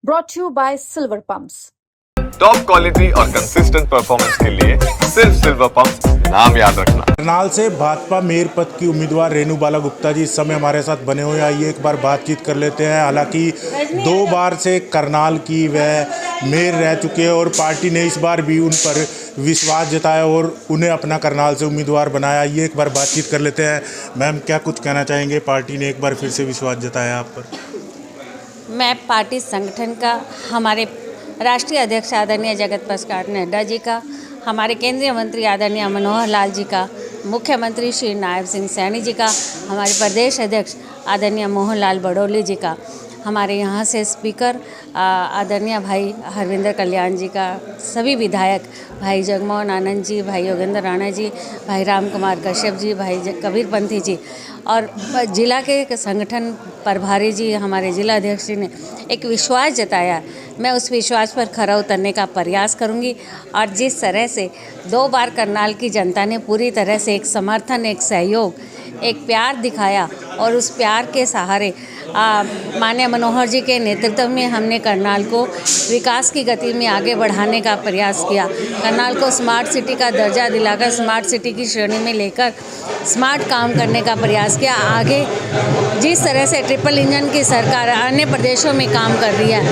brought to you by Silver Pumps. Top quality और consistent performance के लिए सिर्फ सिल्वर पंप नाम याद रखना। करनाल से भाजपा मेयर पद की उम्मीदवार रेणु बाला गुप्ता जी इस समय हमारे साथ बने हुए हैं। आइए एक बार बातचीत कर लेते हैं। हालांकि 2 बार से करनाल की वह मेयर रह चुके हैं और पार्टी ने इस बार भी उन पर विश्वास जताया और उन्हें अपना करनाल से उम्मीदवार बनाया। ये एक बार बातचीत कर लेते हैं। मैम, क्या कुछ कहना चाहेंगे? पार्टी ने एक बार फिर से विश्वास जताया आप पर। मैं पार्टी संगठन का, हमारे राष्ट्रीय अध्यक्ष आदरणीय जगत प्रकाश नड्डा जी का, हमारे केंद्रीय मंत्री आदरणीय मनोहर लाल जी का, मुख्यमंत्री श्री नायब सिंह सैनी जी का, हमारे प्रदेश अध्यक्ष आदरणीय मोहन लाल बड़ौली जी का, हमारे यहाँ से स्पीकर आदरणीय भाई हरविंदर कल्याण जी का, सभी विधायक भाई जगमोहन आनंद जी, भाई योगेंद्र राणा जी, भाई राम कुमार कश्यप जी, भाई कबीर पंथी जी और जिला के संगठन प्रभारी जी, हमारे जिला अध्यक्ष जी ने एक विश्वास जताया। मैं उस विश्वास पर खरा उतरने का प्रयास करूंगी और जिस तरह से 2 बार करनाल की जनता ने पूरी तरह से एक समर्थन, एक सहयोग, एक प्यार दिखाया और उस प्यार के सहारे माननीय मनोहर जी के नेतृत्व में हमने करनाल को विकास की गति में आगे बढ़ाने का प्रयास किया। करनाल को स्मार्ट सिटी का दर्जा दिलाकर स्मार्ट सिटी की श्रेणी में लेकर स्मार्ट काम करने का प्रयास किया। आगे जिस तरह से ट्रिपल इंजन की सरकार अन्य प्रदेशों में काम कर रही है,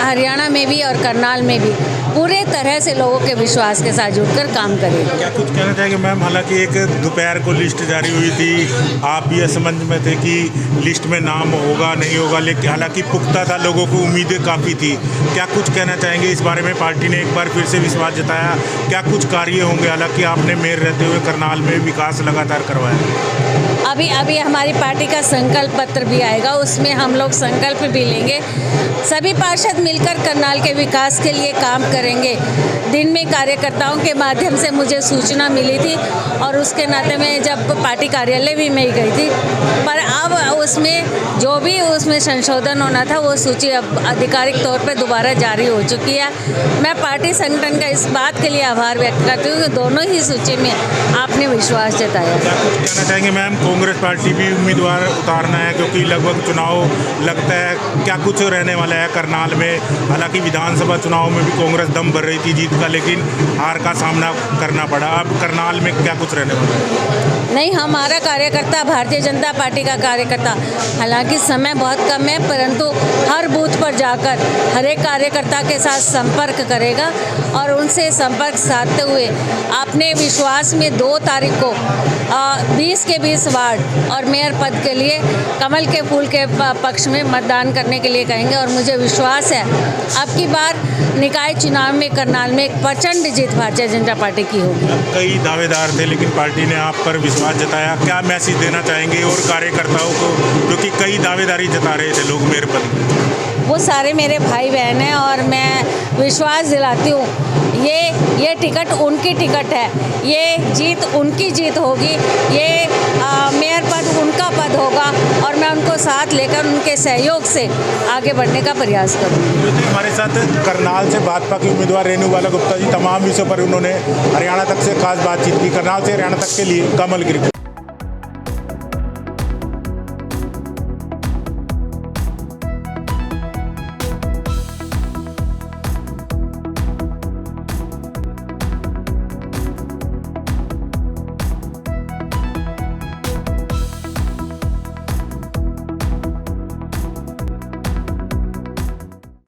हरियाणा में भी और करनाल में भी पूरे तरह से लोगों के विश्वास के साथ जुड़कर काम करेगी। क्या कुछ कहना चाहेंगे मैम? हालांकि एक दोपहर को लिस्ट जारी हुई थी, आप ये समझ में थे कि लिस्ट में नाम होगा नहीं होगा, लेकिन हालांकि पुख्ता था, लोगों को उम्मीदें काफ़ी थी। क्या कुछ कहना चाहेंगे इस बारे में? पार्टी ने एक बार फिर से विश्वास जताया, क्या कुछ कार्य होंगे? हालांकि आपने मेयर रहते हुए करनाल में विकास लगातार करवाया। अभी हमारी पार्टी का संकल्प पत्र भी आएगा, उसमें हम लोग संकल्प भी लेंगे। सभी पार्षद मिलकर करनाल के विकास के लिए काम करेंगे। दिन में कार्यकर्ताओं के माध्यम से मुझे सूचना मिली थी और उसके नाते में जब पार्टी कार्यालय भी मैं गई थी, पर अब उसमें जो भी उसमें संशोधन होना था वो सूची अब आधिकारिक तौर पर दोबारा जारी हो चुकी है। मैं पार्टी संगठन का इस बात के लिए आभार व्यक्त करती हूँ कि दोनों ही सूची में आपने विश्वास जताया। क्या कुछ कहना चाहेंगे मैम? कांग्रेस पार्टी भी उम्मीदवार उतारना है क्योंकि लगभग चुनाव लगता है, क्या कुछ रहने वाला है करनाल में? हालांकि विधानसभा चुनाव में भी कांग्रेस दम भर रही थी जीत का, लेकिन हार का सामना करना पड़ा। अब करनाल में क्या कुछ रहने वाला है? नहीं, हमारा कार्यकर्ता, भारतीय जनता पार्टी का कार्यकर्ता, हालांकि समय बहुत कम है, परंतु हर बूथ पर जाकर हर एक कार्यकर्ता के साथ संपर्क करेगा और उनसे संपर्क साधते हुए अपने विश्वास में 2 तारीख को 20 के 20 वार्ड और मेयर पद के लिए कमल के फूल के पक्ष में मतदान करने के लिए कहेंगे। और मुझे विश्वास है अब की बार निकाय चुनाव में करनाल में एक प्रचंड जीत भारतीय जनता पार्टी की होगी। कई दावेदार थे लेकिन पार्टी ने आप पर विश्वास जताया, क्या मैसेज देना चाहेंगे और कार्यकर्ताओं को, क्योंकि कई दावेदारी जता रहे थे लोग मेयर पद में? वो सारे मेरे भाई बहन हैं और मैं विश्वास दिलाती हूँ ये टिकट उनकी टिकट है, ये जीत उनकी जीत होगी, ये मेयर पद उनका पद होगा और मैं उनको साथ लेकर उनके सहयोग से आगे बढ़ने का प्रयास करूँगी। हमारे साथ करनाल से भाजपा की उम्मीदवार रेणु बाला गुप्ता जी, तमाम विषयों पर उन्होंने हरियाणा तक से खास बातचीत की। करनाल से हरियाणा तक के लिए कमल की रिपोर्ट।